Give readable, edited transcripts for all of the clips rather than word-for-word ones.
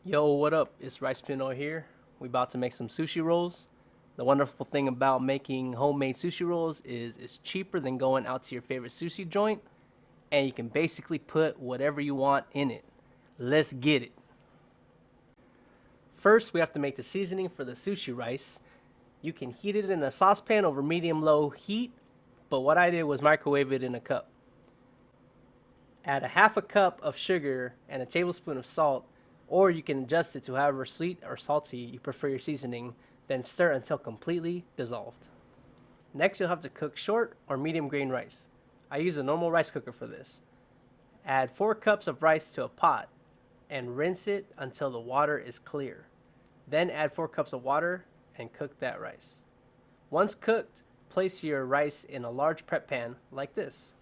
Yo, what up? It's RicePinoy here. We about to make some sushi rolls. The wonderful thing about making homemade sushi rolls is it's cheaper than going out to your favorite sushi joint, and you can basically put whatever you want in it. Let's get it. First, we have to make the seasoning for the sushi rice. You can heat it in a saucepan over medium-low heat, but what I did was microwave it in a cup. Add a half a cup of sugar and a tablespoon of salt, or you can adjust it to however sweet or salty you prefer your seasoning, then stir until completely dissolved. Next, you'll have to cook short or medium grain rice. I use a normal rice cooker for this. Add 4 cups of rice to a pot and rinse it until the water is clear. Then add 4 cups of water and cook that rice. Once cooked, place your rice in a large prep pan like this.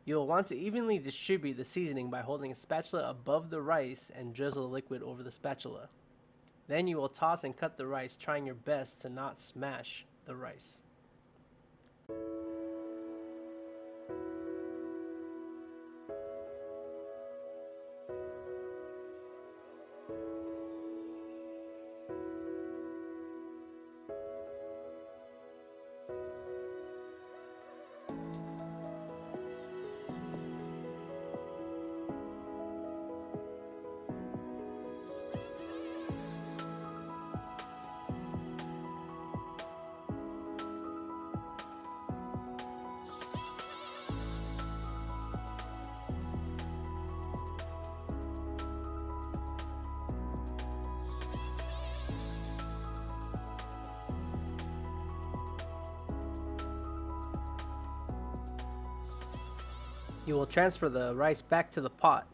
You'll want to evenly distribute the seasoning by holding a spatula above the rice and drizzle the liquid over the spatula. Then you will toss and cut the rice, trying your best to not smash the rice. You will transfer the rice back to the pot.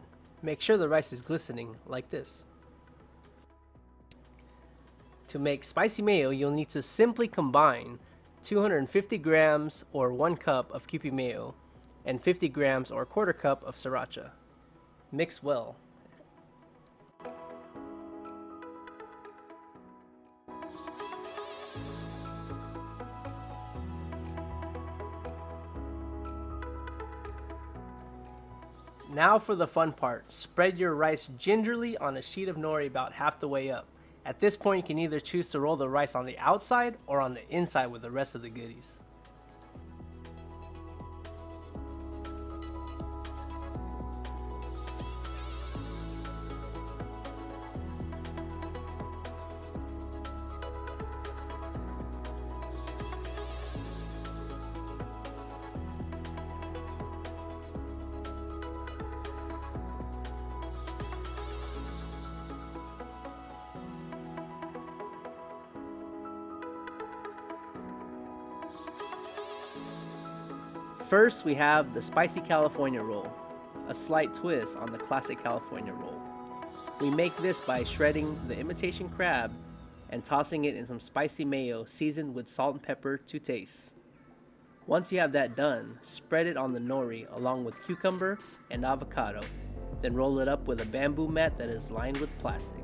Make sure the rice is glistening like this. To make spicy mayo, you'll need to simply combine 250 grams or 1 cup of Kewpie mayo and 50 grams or 1/4 cup of sriracha. Mix well. Now for the fun part. Spread your rice gingerly on a sheet of nori about half the way up. At this point, you can either choose to roll the rice on the outside or on the inside with the rest of the goodies. First, we have the spicy California roll, a slight twist on the classic California roll. We make this by shredding the imitation crab and tossing it in some spicy mayo seasoned with salt and pepper to taste. Once you have that done, spread it on the nori along with cucumber and avocado, then roll it up with a bamboo mat that is lined with plastic.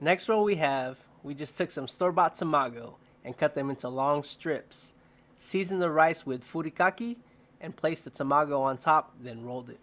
Next roll we just took some store-bought tamago and cut them into long strips. Seasoned the rice with furikake and placed the tamago on top, then rolled it.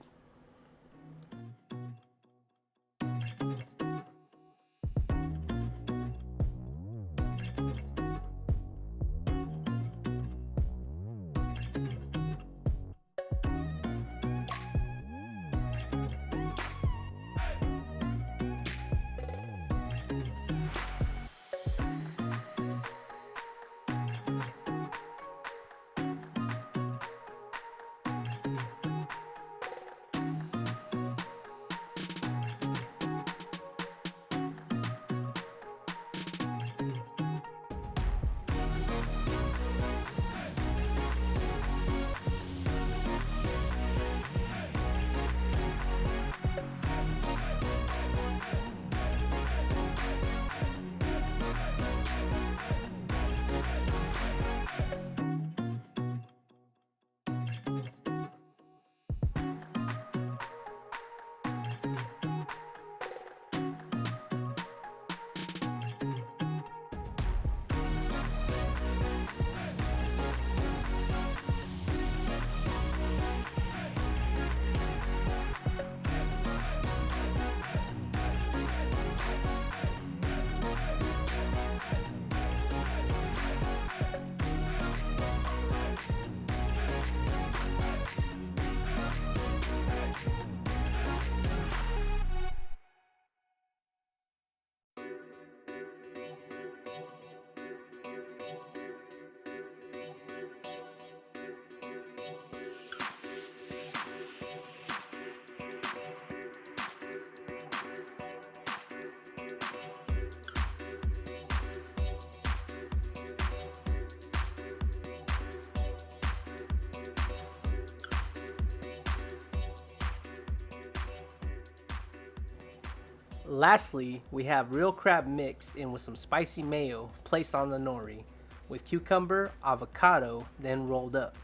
Lastly, we have real crab mixed in with some spicy mayo placed on the nori, with cucumber, avocado, then rolled up.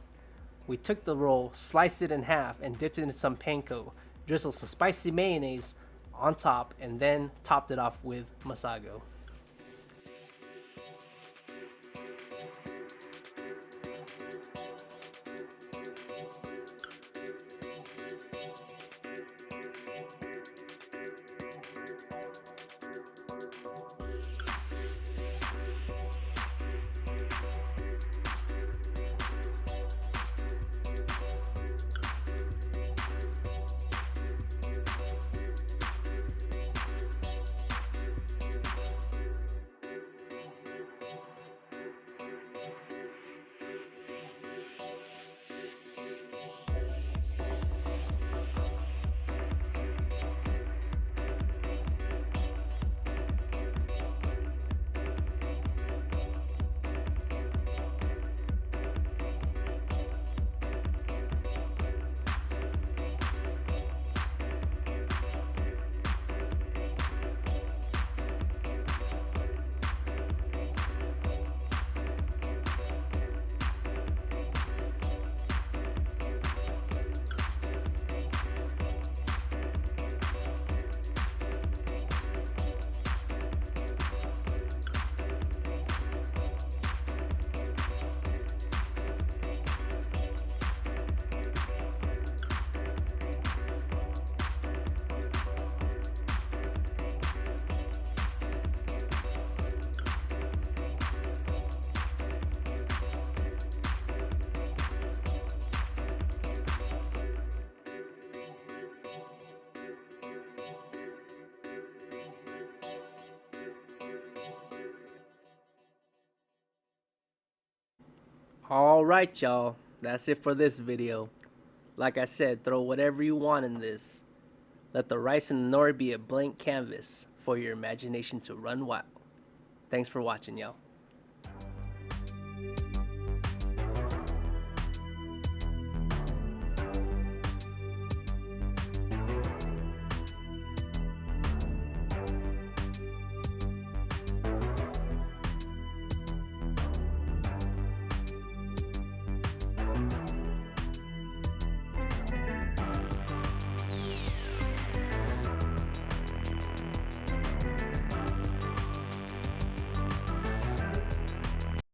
We took the roll, sliced it in half, and dipped it in some panko, drizzled some spicy mayonnaise on top, and then topped it off with masago. Alright y'all, that's it for this video. Like I said, throw whatever you want in this. Let the rice and the nori be a blank canvas for your imagination to run wild. Thanks for watching, y'all.